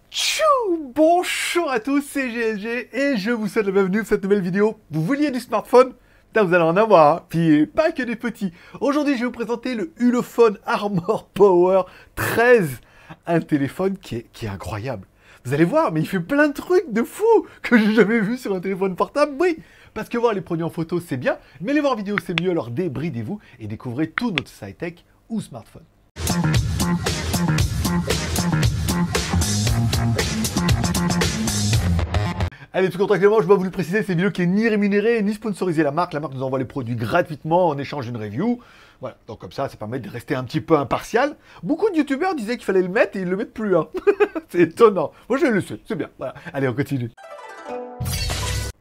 Tchou! Bonjour à tous, c'est GLG et je vous souhaite la bienvenue pour cette nouvelle vidéo. Vous vouliez du smartphone? Putain, vous allez en avoir, hein. Puis pas que des petits. Aujourd'hui, je vais vous présenter le Ulefone Armor Power 13. Un téléphone qui est incroyable. Vous allez voir, mais il fait plein de trucs de fou que j'ai jamais vu sur un téléphone portable, oui. Parce que voir les produits en photo, c'est bien, mais les voir en vidéo, c'est mieux. Alors débridez-vous et découvrez tout notre sci-tech ou smartphone. Allez, tout contractuellement, je dois vous le préciser, c'est une vidéo qui est ni rémunérée, ni sponsorisée. La marque nous envoie les produits gratuitement en échange d'une review. Voilà, donc comme ça permet de rester un petit peu impartial. Beaucoup de youtubeurs disaient qu'il fallait le mettre et ils le mettent plus. Hein. C'est étonnant. Moi, je le sais, c'est bien. Voilà. Allez, on continue.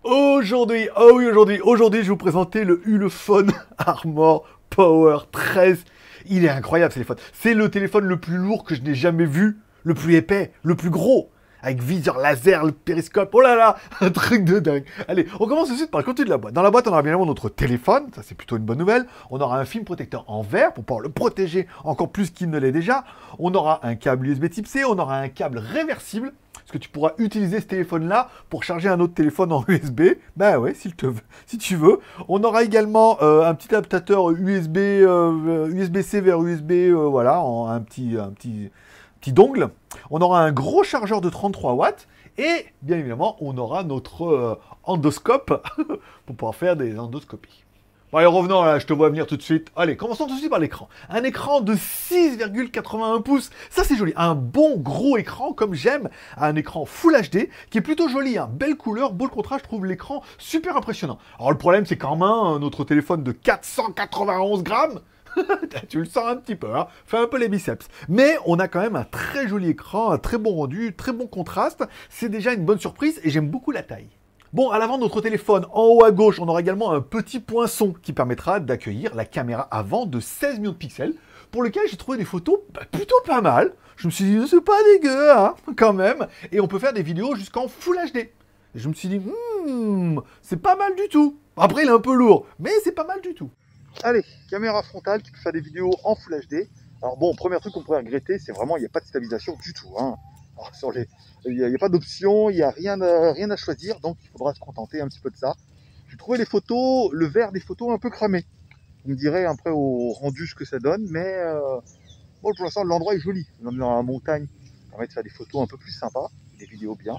Aujourd'hui, aujourd'hui, je vais vous présenter le Ulefone Armor Power 13. Il est incroyable, ce téléphone. C'est le téléphone le plus lourd que je n'ai jamais vu, le plus épais, le plus gros. Avec viseur laser, le périscope, oh là là, un truc de dingue. Allez, on commence tout de suite par le contenu de la boîte. Dans la boîte, on aura bien évidemment notre téléphone, ça c'est plutôt une bonne nouvelle. On aura un film protecteur en verre pour pouvoir le protéger encore plus qu'il ne l'est déjà. On aura un câble USB Type C, on aura un câble réversible, parce que tu pourras utiliser ce téléphone-là pour charger un autre téléphone en USB. Bah ouais, si tu veux. On aura également un petit adaptateur USB-C vers USB, voilà, un petit dongle. On aura un gros chargeur de 33 watts et bien évidemment on aura notre endoscope pour pouvoir faire des endoscopies. Bon allez, revenons là, je te vois venir tout de suite. Allez, commençons tout de suite par l'écran. Un écran de 6,81 pouces, ça c'est joli. Un bon gros écran comme j'aime, un écran Full HD qui est plutôt joli, hein. Belle couleur, beau contraste, je trouve l'écran super impressionnant. Alors le problème c'est qu'en main, notre téléphone de 491 grammes, tu le sens un petit peu, hein, fait un peu les biceps. Mais on a quand même un très joli écran, un très bon rendu, très bon contraste. C'est déjà une bonne surprise et j'aime beaucoup la taille. Bon, à l'avant de notre téléphone, en haut à gauche, on aura également un petit poinçon qui permettra d'accueillir la caméra avant de 16 millions de pixels, pour lequel j'ai trouvé des photos plutôt pas mal. Je me suis dit, c'est pas dégueu, hein, quand même. Et on peut faire des vidéos jusqu'en Full HD. Et je me suis dit, c'est pas mal du tout. Après, il est un peu lourd, mais c'est pas mal du tout. Allez, caméra frontale qui peut faire des vidéos en Full HD. Alors bon, premier truc qu'on pourrait regretter, c'est vraiment il n'y a pas de stabilisation du tout. Hein. Alors, il n'y a pas d'option, il n'y a rien à choisir, donc il faudra se contenter un petit peu de ça. J'ai trouvé les photos, le vert des photos un peu cramé. Vous me direz après au rendu ce que ça donne, mais bon, pour l'instant l'endroit est joli. Dans la montagne, ça permet de faire des photos un peu plus sympas, des vidéos bien.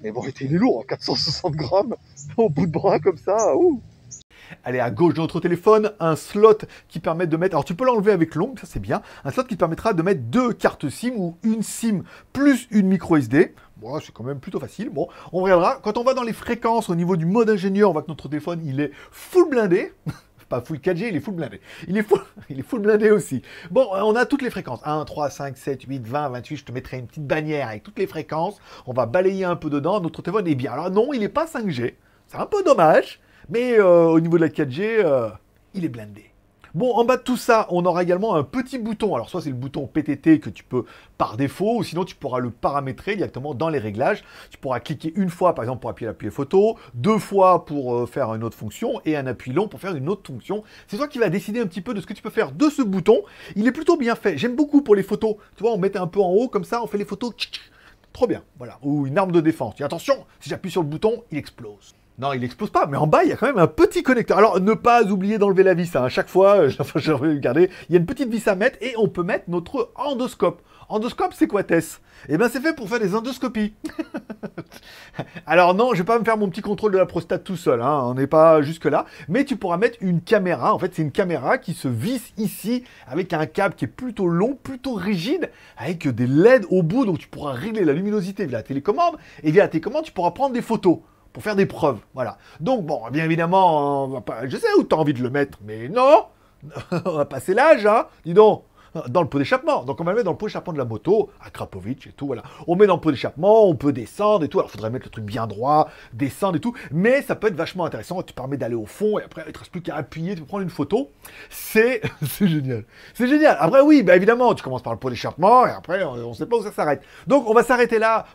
Mais bon, il est lourd, 460 grammes au bout de bras comme ça, ouh. Allez, à gauche de notre téléphone, un slot qui permet de mettre... Alors, tu peux l'enlever avec l'ongle, ça c'est bien. Un slot qui permettra de mettre 2 cartes SIM ou une SIM plus une micro SD. Bon, c'est quand même plutôt facile. Bon, on regardera. Quand on va dans les fréquences, au niveau du mode ingénieur, on voit que notre téléphone, il est full blindé. Pas full 4G, il est full blindé. Il est full blindé aussi. Bon, on a toutes les fréquences. 1, 3, 5, 7, 8, 20, 28. Je te mettrai une petite bannière avec toutes les fréquences. On va balayer un peu dedans. Notre téléphone est bien. Alors non, il n'est pas 5G. C'est un peu dommage. Mais au niveau de la 4G, il est blindé. Bon, en bas de tout ça, on aura également un petit bouton. Alors, soit c'est le bouton PTT que tu peux par défaut, ou sinon tu pourras le paramétrer directement dans les réglages. Tu pourras cliquer une fois, par exemple, pour appuyer l'appui photo, 2 fois pour faire une autre fonction, et un appui long pour faire une autre fonction. C'est toi qui vas décider un petit peu de ce que tu peux faire de ce bouton. Il est plutôt bien fait. J'aime beaucoup pour les photos. Tu vois, on mettait un peu en haut, comme ça, on fait les photos. Trop bien, voilà. Ou une arme de défense. Et attention, si j'appuie sur le bouton, il explose. Non, il n'explose pas, mais en bas, il y a quand même un petit connecteur. Alors, ne pas oublier d'enlever la vis. Hein. À chaque fois, j'ai envie de regarder, il y a une petite vis à mettre et on peut mettre notre endoscope. Endoscope, c'est quoi, Tess? Eh bien, c'est fait pour faire des endoscopies. Alors non, je vais pas me faire mon petit contrôle de la prostate tout seul, hein. On n'est pas jusque-là. Mais tu pourras mettre une caméra. En fait, c'est une caméra qui se visse ici avec un câble qui est plutôt long, plutôt rigide, avec des LED au bout. Donc, tu pourras régler la luminosité via la télécommande. Et via la télécommande, tu pourras prendre des photos pour faire des preuves, voilà. Donc bon, bien évidemment, on va pas... je sais où tu as envie de le mettre, mais non, on va passer l'âge, hein, dis donc. dans le pot d'échappement. Donc on va le mettre dans le pot d'échappement de la moto, à Krapovic et tout, voilà. On met dans le pot d'échappement, on peut descendre et tout. Alors il faudrait mettre le truc bien droit, descendre et tout. Mais ça peut être vachement intéressant, ça te permet d'aller au fond et après il ne te reste plus qu'à appuyer, tu peux prendre une photo. C'est génial. C'est génial. Après oui, bah, évidemment, tu commences par le pot d'échappement et après on ne sait pas où ça s'arrête. Donc on va s'arrêter là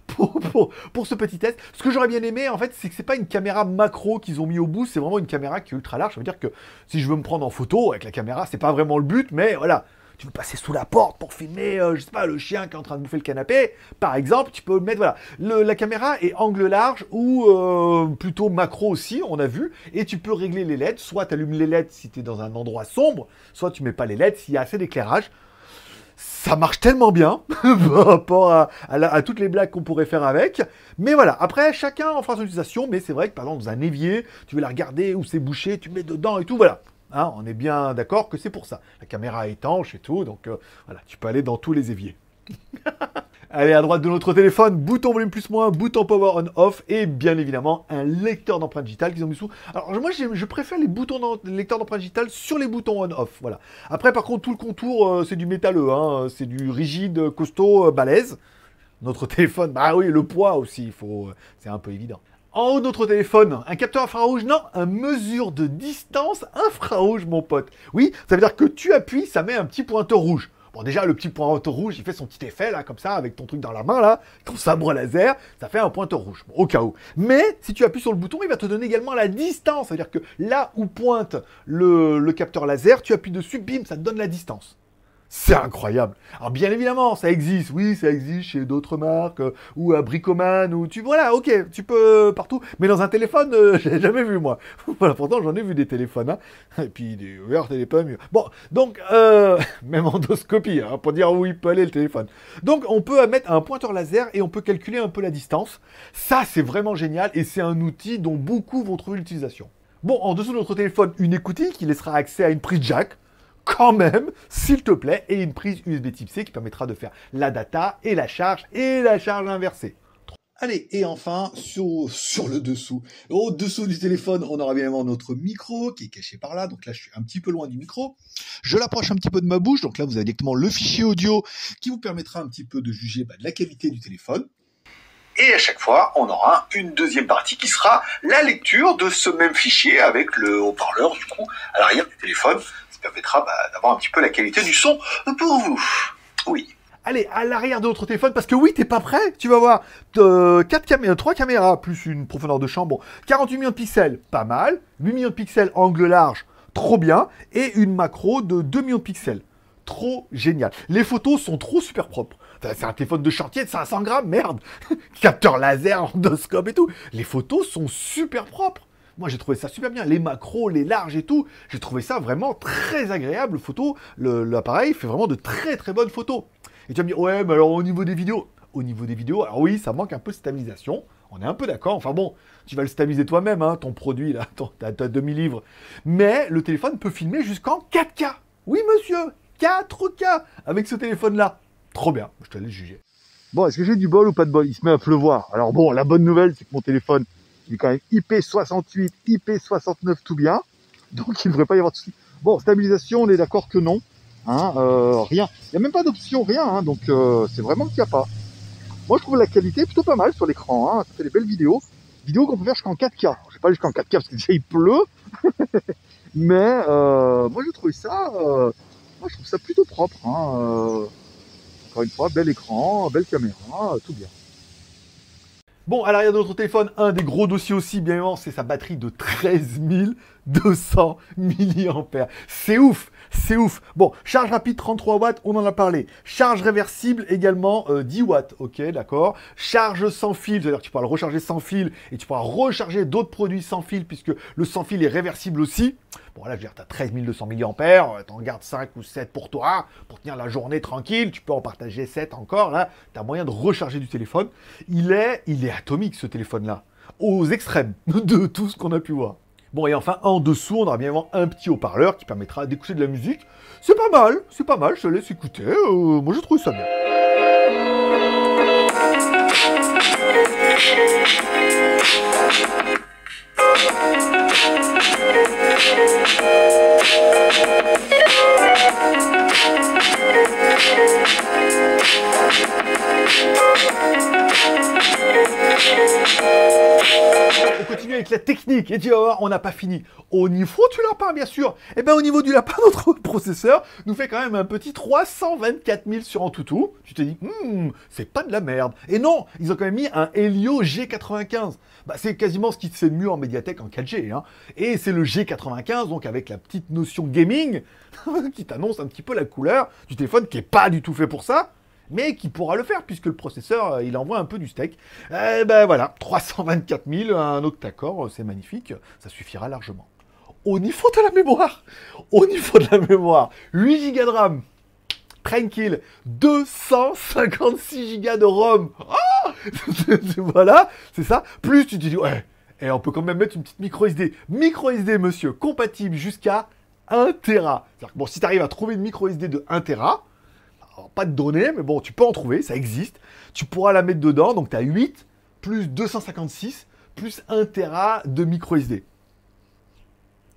pour ce petit test. Ce que j'aurais bien aimé en fait, c'est que c'est pas une caméra macro qu'ils ont mis au bout, c'est vraiment une caméra qui est ultra large. Ça veut dire que si je veux me prendre en photo avec la caméra, c'est pas vraiment le but, mais voilà. tu veux passer sous la porte pour filmer, je sais pas, le chien qui est en train de bouffer le canapé, par exemple, tu peux mettre, voilà, la caméra est angle large ou plutôt macro aussi, on a vu, et tu peux régler les LED, soit tu allumes les LED si tu es dans un endroit sombre, soit tu mets pas les LED s'il y a assez d'éclairage. Ça marche tellement bien par rapport à toutes les blagues qu'on pourrait faire avec. Mais voilà, après, chacun en fera son utilisation. Mais c'est vrai que par exemple, dans un évier, tu veux la regarder où c'est bouché, tu mets dedans et tout, voilà. Hein, on est bien d'accord que c'est pour ça. La caméra est étanche et tout, donc voilà, tu peux aller dans tous les éviers. Allez, à droite de notre téléphone, bouton volume plus moins, bouton power on off et bien évidemment un lecteur d'empreintes digitales qu'ils ont mis sous. Alors moi je préfère les boutons lecteur d'empreintes digitales sur les boutons on off, voilà. Après par contre tout le contour c'est du métalleux, hein, c'est du rigide, costaud, balèze. Notre téléphone, bah oui, le poids aussi, c'est un peu évident. En haut de notre téléphone, un capteur infrarouge, non, un mesure de distance infrarouge mon pote. Oui, ça veut dire que tu appuies, ça met un petit pointeur rouge. Bon, déjà, le petit pointeur rouge, il fait son petit effet, là, comme ça, avec ton truc dans la main, là, ton sabre laser, ça fait un pointeur rouge, bon, au cas où. Mais, si tu appuies sur le bouton, il va te donner également la distance. C'est-à-dire que là où pointe le capteur laser, tu appuies dessus, bim, ça te donne la distance. C'est incroyable. Alors bien évidemment, ça existe. Oui, ça existe chez d'autres marques ou à Bricoman ou voilà, ok, tu peux partout. Mais dans un téléphone, j'ai jamais vu moi. Voilà, pourtant j'en ai vu des téléphones. Hein. Et puis des verts téléphones mieux. Bon, donc même endoscopie hein, pour dire où il peut aller le téléphone. Donc on peut mettre un pointeur laser et on peut calculer un peu la distance. Ça c'est vraiment génial et c'est un outil dont beaucoup vont trouver l'utilisation. Bon, en dessous de notre téléphone, une écoutille qui laissera accès à une prise jack. Quand même, s'il te plaît, et une prise USB Type C qui permettra de faire la data et la charge inversée. Allez, et enfin, sur le dessous. Au-dessous du téléphone, on aura bien évidemment notre micro qui est caché par là. Donc là, je suis un petit peu loin du micro. Je l'approche un petit peu de ma bouche. Donc là, vous avez directement le fichier audio qui vous permettra un petit peu de juger de la qualité du téléphone. Et à chaque fois, on aura une deuxième partie qui sera la lecture de ce même fichier avec le haut-parleur, du coup, à l'arrière du téléphone. Permettra d'avoir un petit peu la qualité du son pour vous. Oui. Allez, à l'arrière de notre téléphone, parce que oui, t'es pas prêt. Tu vas voir 3 caméras, plus une profondeur de champ. Bon, 48 millions de pixels, pas mal. 8 millions de pixels, angle large, trop bien. Et une macro de 2 millions de pixels. Trop génial. Les photos sont trop super propres. C'est un téléphone de chantier de 500 grammes, merde. Capteur laser, endoscope et tout. Les photos sont super propres. Moi, j'ai trouvé ça super bien. Les macros, les larges et tout, j'ai trouvé ça vraiment très agréable. Photo, l'appareil fait vraiment de très très bonnes photos. Et tu vas me dire, ouais, mais alors au niveau des vidéos, alors oui, ça manque un peu de stabilisation. On est un peu d'accord. Enfin bon, tu vas le stabiliser toi-même, hein, ton produit là, t'as demi-livre. Mais le téléphone peut filmer jusqu'en 4K. Oui, monsieur, 4K avec ce téléphone-là. Trop bien, je te laisse juger. Bon, est-ce que j'ai du bol ou pas de bol? Il se met à pleuvoir. Alors bon, la bonne nouvelle, c'est que mon téléphone, il est quand même IP68, IP69 tout bien, donc il ne devrait pas y avoir de soucis. Bon, stabilisation, on est d'accord que non, hein, rien. Il n'y a même pas d'option, rien, hein, donc c'est vraiment qu'il n'y a pas. Moi, je trouve la qualité plutôt pas mal sur l'écran, hein, ça fait des belles vidéos qu'on peut faire jusqu'en 4K. Je vais pas jusqu'en 4K parce que déjà il pleut, mais moi je trouve ça plutôt propre. Hein, encore une fois, bel écran, belle caméra, tout bien. Bon, à l'arrière de notre téléphone, un des gros dossiers aussi, bien évidemment, c'est sa batterie de 13 200 mAh. C'est ouf, c'est ouf. Bon, charge rapide 33 watts, on en a parlé. Charge réversible également 10 watts, ok, d'accord. Charge sans fil, c'est-à-dire que tu pourras le recharger sans fil et tu pourras recharger d'autres produits sans fil puisque le sans fil est réversible aussi. Bon, là, je veux dire, tu as 13 200 mAh, tu en gardes 5 ou 7 pour toi, pour tenir la journée tranquille, tu peux en partager 7 encore, là, tu as moyen de recharger du téléphone. Il est atomique, ce téléphone-là, aux extrêmes de tout ce qu'on a pu voir. Bon, et enfin, en dessous, on aura bien évidemment un petit haut-parleur qui permettra d'écouter de la musique. C'est pas mal, je te laisse écouter, moi je trouve ça bien. On continue avec avec la technique. Et tu vas voir, on n'a pas fini. Au niveau du lapin, bien sûr. Et bien, au niveau du lapin, notre processeur nous fait quand même un petit 324 000 sur Antutu. Tu te dis, c'est pas de la merde. Et non, ils ont quand même mis un Helio G95. Bah, c'est quasiment ce qui se fait de mieux en médiathèque en 4G. Hein. Et c'est le G95, donc avec la petite notion gaming, qui t'annonce un petit peu la couleur du téléphone, qui est pas du tout fait pour ça, mais qui pourra le faire, puisque le processeur, il envoie un peu du steak. Ben voilà, 324 000, un octa-core, c'est magnifique, ça suffira largement. Au niveau de la mémoire, 8 Go de RAM, tranquille, 256 Go de ROM. Oh voilà, c'est ça. Plus tu te dis, ouais, et on peut quand même mettre une petite micro SD. Micro SD, monsieur, compatible jusqu'à 1 Tera. C'est-à-dire que bon, si tu arrives à trouver une micro SD de 1 Tera, alors, pas de données, mais bon, tu peux en trouver, ça existe. Tu pourras la mettre dedans, donc tu as 8 plus 256 plus 1 Tera de micro SD.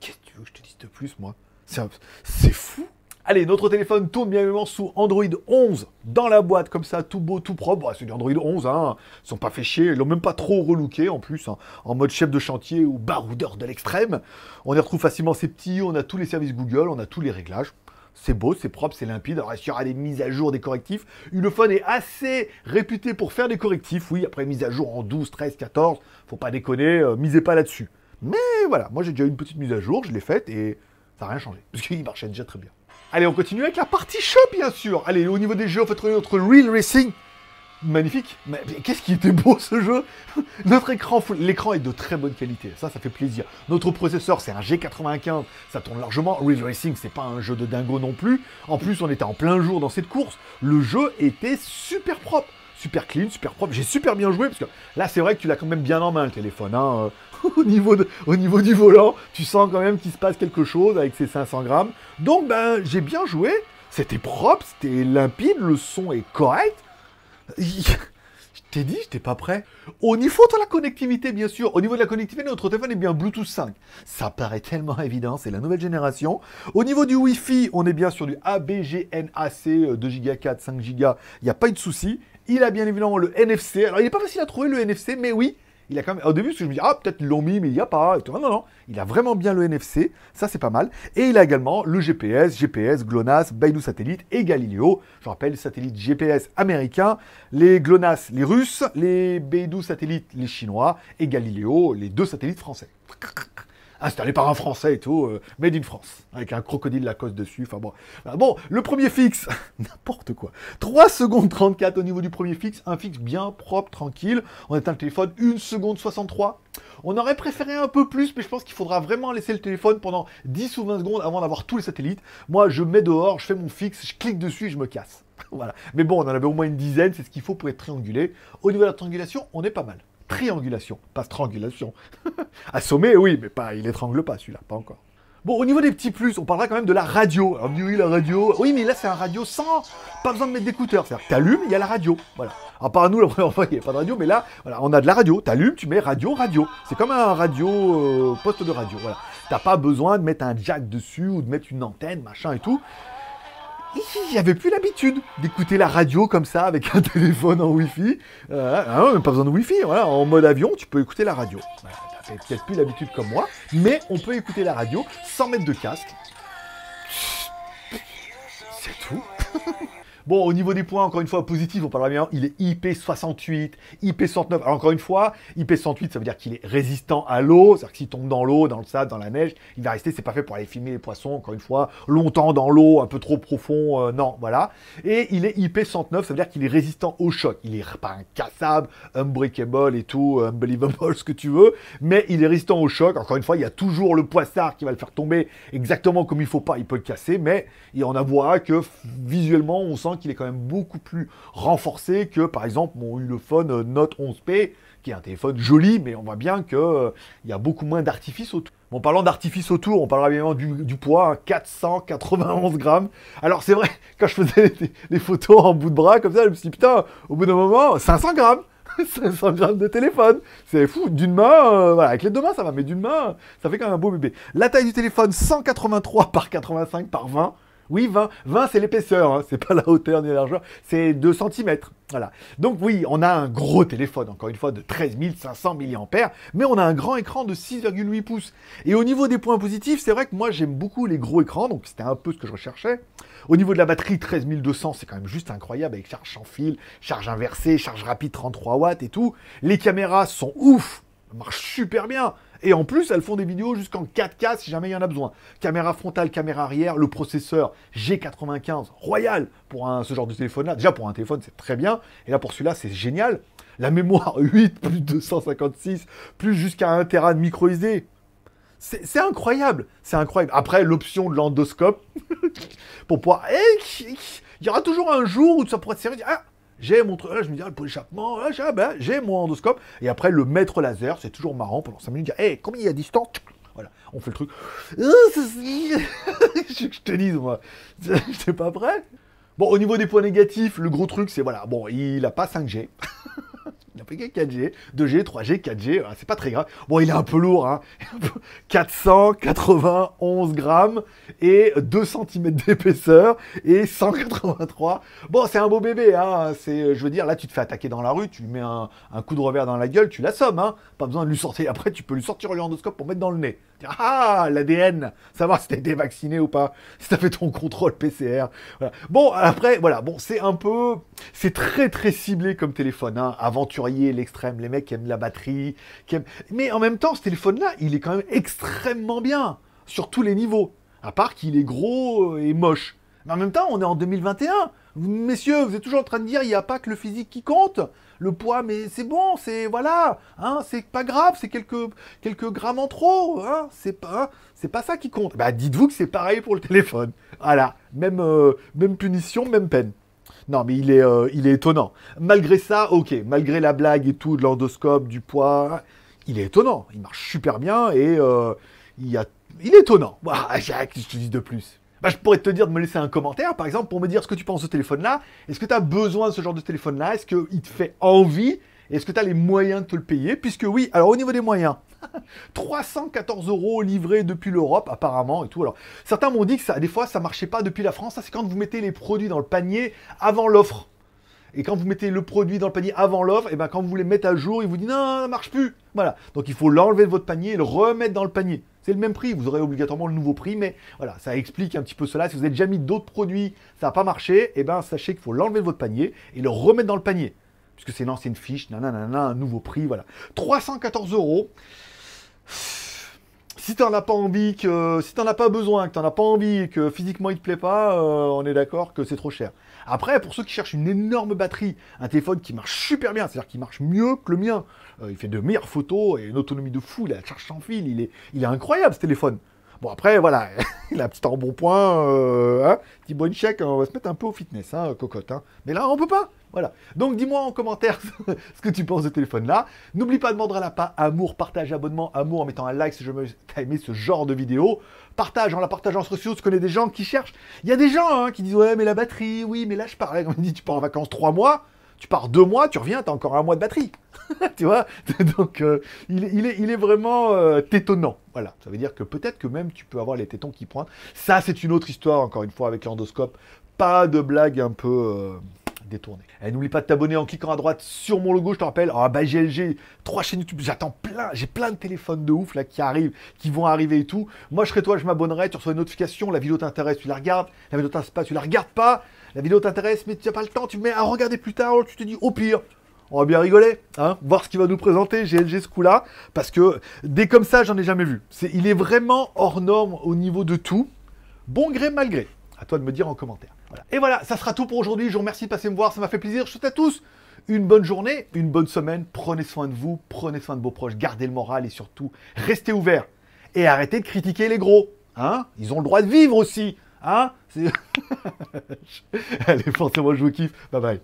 Qu'est-ce que tu veux que je te dise de plus, moi? C'est fou. Allez, notre téléphone tourne bien évidemment sous Android 11 dans la boîte, comme ça, tout beau, tout propre. Bon, c'est du Android 11, hein. Ils sont pas fait chier, ils l'ont même pas trop relooké en plus, hein, en mode chef de chantier ou baroudeur de l'extrême. On y retrouve facilement ces petits, on a tous les services Google, on a tous les réglages. C'est beau, c'est propre, c'est limpide. Alors, il y aura des mises à jour, des correctifs. Ulefone est assez réputé pour faire des correctifs. Oui, après mise à jour en 12, 13, 14, faut pas déconner, misez pas là-dessus. Mais voilà, moi j'ai déjà eu une petite mise à jour, je l'ai faite et ça n'a rien changé. Parce qu'il marchait déjà très bien. Allez, on continue avec la partie shop, bien sûr. Allez, au niveau des jeux, on fait trouver notre Real Racing. Magnifique. Mais qu'est-ce qui était beau, ce jeu. Notre écran, l'écran est de très bonne qualité. Ça fait plaisir. Notre processeur, c'est un G95. Ça tourne largement. Real Racing, c'est pas un jeu de dingo non plus. En plus, on était en plein jour dans cette course. Le jeu était super propre. Super clean, super propre. J'ai super bien joué parce que là, c'est vrai que tu l'as quand même bien en main, le téléphone. Hein. Au niveau du volant, tu sens quand même qu'il se passe quelque chose avec ces 500 grammes. Donc, ben, j'ai bien joué. C'était propre, c'était limpide, le son est correct. Je t'ai dit, j'étais pas prêt. Au niveau de la connectivité, bien sûr. Au niveau de la connectivité, notre téléphone est bien Bluetooth 5. Ça paraît tellement évident, c'est la nouvelle génération. Au niveau du Wi-Fi, on est bien sur du ABGNAC, 2 Go 4, 5 Go. Il n'y a pas eu de souci. Il a bien évidemment le NFC. Alors, il n'est pas facile à trouver le NFC, mais oui. Il a quand même... Au début, je me dis, ah, peut-être ils l'ont mis, mais il n'y a pas. Non, non, non. Il a vraiment bien le NFC. Ça, c'est pas mal. Et il a également le GPS, GLONASS, Beidou Satellite et Galileo. Je rappelle, satellites GPS américains, les GLONASS, les Russes, les Beidou Satellites, les Chinois, et Galileo, les 2 satellites français. Installé par un Français et tout, made in France, avec un crocodile Lacoste dessus, enfin bon. Bon, le premier fixe, n'importe quoi. 3 secondes 34 au niveau du premier fixe, un fixe bien propre, tranquille. On éteint le téléphone, 1 seconde 63. On aurait préféré un peu plus, mais je pense qu'il faudra vraiment laisser le téléphone pendant 10 ou 20 secondes avant d'avoir tous les satellites. Moi, je mets dehors, je fais mon fixe, je clique dessus et je me casse. Voilà. Mais bon, on en avait au moins une dizaine, c'est ce qu'il faut pour être triangulé. Au niveau de la triangulation, on est pas mal. Triangulation, pas strangulation. Assommé, oui, mais pas, il étrangle pas celui-là, pas encore. Bon, au niveau des petits plus, on parlera quand même de la radio. Alors, on dit oui, la radio. Oui, mais là, c'est un radio sans... Pas besoin de mettre d'écouteurs. C'est-à-dire que t'allumes, il y a la radio. Voilà. Alors, par nous, la première fois, il n'y avait pas de radio, mais là, voilà, on a de la radio. T'allumes, tu mets radio, radio. C'est comme un radio, poste de radio. Voilà. T'as pas besoin de mettre un jack dessus ou de mettre une antenne, machin et tout. Il n'y avait plus l'habitude d'écouter la radio comme ça avec un téléphone en Wi-Fi. Même pas besoin de Wi-Fi. Voilà, en mode avion, tu peux écouter la radio. Voilà, t'as peut-être plus l'habitude comme moi, mais on peut écouter la radio sans mettre de casque. C'est tout. Bon, au niveau des points, encore une fois, positif, on parlera bien, il est IP68, IP69. Alors encore une fois, IP68, ça veut dire qu'il est résistant à l'eau, c'est-à-dire que s'il tombe dans l'eau, dans le sable, dans la neige, il va rester, c'est pas fait pour aller filmer les poissons, encore une fois, longtemps dans l'eau, un peu trop profond, non, voilà. Et il est IP109, ça veut dire qu'il est résistant au choc. Il est pas incassable, unbreakable et tout, unbelievable, ce que tu veux, mais il est résistant au choc. Encore une fois, il y a toujours le poissard qui va le faire tomber exactement comme il faut pas, il peut le casser, mais on avouera que visuellement, on sent qu'il est quand même beaucoup plus renforcé que, par exemple, mon Ulefone Note 11P, qui est un téléphone joli, mais on voit bien qu'il y a beaucoup moins d'artifice autour. Bon, parlant d'artifice autour, on parlera bien du poids, hein, 491 grammes. Alors c'est vrai, quand je faisais les photos en bout de bras, comme ça, je me suis dit, putain, au bout d'un moment, 500 grammes 500 grammes de téléphone, c'est fou, d'une main, voilà, avec les 2 mains ça va, mais d'une main, ça fait quand même un beau bébé. La taille du téléphone, 183 par 85 par 20. Oui, 20, 20 c'est l'épaisseur, hein, c'est pas la hauteur ni la largeur, c'est 2 centimètres. Voilà. Donc oui, on a un gros téléphone, encore une fois, de 13 500 mAh, mais on a un grand écran de 6,8 pouces. Et au niveau des points positifs, c'est vrai que moi j'aime beaucoup les gros écrans, donc c'était un peu ce que je recherchais. Au niveau de la batterie, 13 200, c'est quand même juste incroyable, avec charge sans fil, charge inversée, charge rapide 33 watts et tout. Les caméras sont ouf, elles marchent super bien. Et en plus, elles font des vidéos jusqu'en 4K si jamais il y en a besoin. Caméra frontale, caméra arrière, le processeur G95, royal pour ce genre de téléphone-là. Déjà, pour un téléphone, c'est très bien. Et là, pour celui-là, c'est génial. La mémoire 8 plus 256, plus jusqu'à 1 Tera de micro SD. C'est incroyable. C'est incroyable. Après, l'option de l'endoscope, pour pouvoir... Il y aura toujours un jour où ça pourrait te servir... Ah, j'ai mon truc, là je me dis, pour l'échappement, j'ai mon endoscope. Et après, le maître laser, c'est toujours marrant pendant 5 minutes, dire, hey, combien il y a de distance? Voilà, on fait le truc. Je te dis, moi, j'étais pas prêt. Bon, au niveau des points négatifs, le gros truc, c'est, voilà, bon, il a pas 5G. Il a pris 4G, 2G, 3G, 4G, c'est pas très grave. Bon, il est un peu lourd, hein. 491 grammes et 2 cm d'épaisseur et 183. Bon, c'est un beau bébé, hein. Je veux dire, là, tu te fais attaquer dans la rue, tu lui mets un coup de revers dans la gueule, tu l'assommes, hein. Pas besoin de lui sortir. Après, tu peux lui sortir l'endoscope pour mettre dans le nez. Ah, l'ADN, savoir si t'as été vacciné ou pas, si t'as fait ton contrôle PCR. Voilà. Bon, après, voilà, bon, c'est très très ciblé comme téléphone, hein. Aventurier, l'extrême, les mecs qui aiment la batterie, mais en même temps, ce téléphone-là, il est quand même extrêmement bien, sur tous les niveaux, à part qu'il est gros et moche. Mais en même temps, on est en 2021. Messieurs, vous êtes toujours en train de dire, il n'y a pas que le physique qui compte. Le poids, mais c'est bon, voilà, hein, c'est pas grave, c'est quelques grammes en trop, hein, c'est pas ça qui compte. Bah, dites-vous que c'est pareil pour le téléphone. Voilà, même punition, même peine. Non, mais il est étonnant. Malgré ça, ok, malgré la blague et tout, de l'endoscope, du poids, il est étonnant. Il marche super bien et il est étonnant. Voilà, Jacques, je te dis de plus. Bah, je pourrais te dire de me laisser un commentaire, par exemple, pour me dire ce que tu penses de ce téléphone-là. Est-ce que tu as besoin de ce genre de téléphone-là? Est-ce qu'il te fait envie? Est-ce que tu as les moyens de te le payer? Puisque oui, alors au niveau des moyens, 314 € livrés depuis l'Europe, apparemment, et tout. Alors, certains m'ont dit que des fois, ça marchait pas depuis la France. Ça, c'est quand vous mettez les produits dans le panier avant l'offre. Et quand vous mettez le produit dans le panier avant l'offre, et ben quand vous voulez mettre à jour, il vous dit non, ça marche plus. Voilà. Donc il faut l'enlever de votre panier et le remettre dans le panier. C'est le même prix, vous aurez obligatoirement le nouveau prix, mais voilà, ça explique un petit peu cela. Si vous avez déjà mis d'autres produits, ça n'a pas marché, et ben sachez qu'il faut l'enlever de votre panier et le remettre dans le panier. Puisque c'est une ancienne fiche, nanana, un nouveau prix, voilà. 314 €. Si t'en as pas envie, si t'en as pas besoin, que t'en as pas envie, que physiquement il te plaît pas, on est d'accord que c'est trop cher. Après, pour ceux qui cherchent une énorme batterie, un téléphone qui marche super bien, c'est-à-dire qui marche mieux que le mien, il fait de meilleures photos et une autonomie de fou, il a la charge sans fil, il est incroyable ce téléphone. Bon après, voilà, il a un petit embonpoint, petit bon chèque, on va se mettre un peu au fitness, hein, cocotte. Hein. Mais là, on peut pas. Voilà. Donc dis-moi en commentaire ce que tu penses de ce téléphone-là. N'oublie pas de demander à la pas amour, partage, abonnement, amour en mettant un like si tu as aimé ce genre de vidéo. Partage, en la partageant sur réseaux, tu connais des gens qui cherchent. Il y a des gens qui disent ouais mais la batterie, oui mais là je pars. On me dit tu pars en vacances 3 mois, tu pars 2 mois, tu reviens, tu as encore 1 mois de batterie. Tu vois. Donc il est vraiment tétonnant. Voilà. Ça veut dire que peut-être que même tu peux avoir les tétons qui pointent. Ça c'est une autre histoire encore une fois avec l'endoscope. Pas de blague un peu... détourné. Et n'oublie pas de t'abonner en cliquant à droite sur mon logo, je te rappelle, GLG, 3 chaînes YouTube, j'attends j'ai plein de téléphones de ouf là qui arrivent, qui vont arriver et tout. Moi je serais toi, je m'abonnerai, tu reçois une notification, la vidéo t'intéresse, tu la regardes, la vidéo t'intéresse pas, tu la regardes pas, la vidéo t'intéresse mais tu n'as pas le temps, tu mets à regarder plus tard, tu te dis au pire, on va bien rigoler, hein, voir ce qu'il va nous présenter GLG ce coup-là, parce que des comme ça j'en ai jamais vu. Il est vraiment hors norme au niveau de tout, bon gré mal gré. À toi de me dire en commentaire. Voilà. Et voilà, ça sera tout pour aujourd'hui. Je vous remercie de passer me voir, ça m'a fait plaisir. Je souhaite à tous une bonne journée, une bonne semaine. Prenez soin de vous, prenez soin de vos proches, gardez le moral et surtout, restez ouverts. Et arrêtez de critiquer les gros. Hein, ils ont le droit de vivre aussi. Hein. Allez, forcément, je vous kiffe. Bye bye.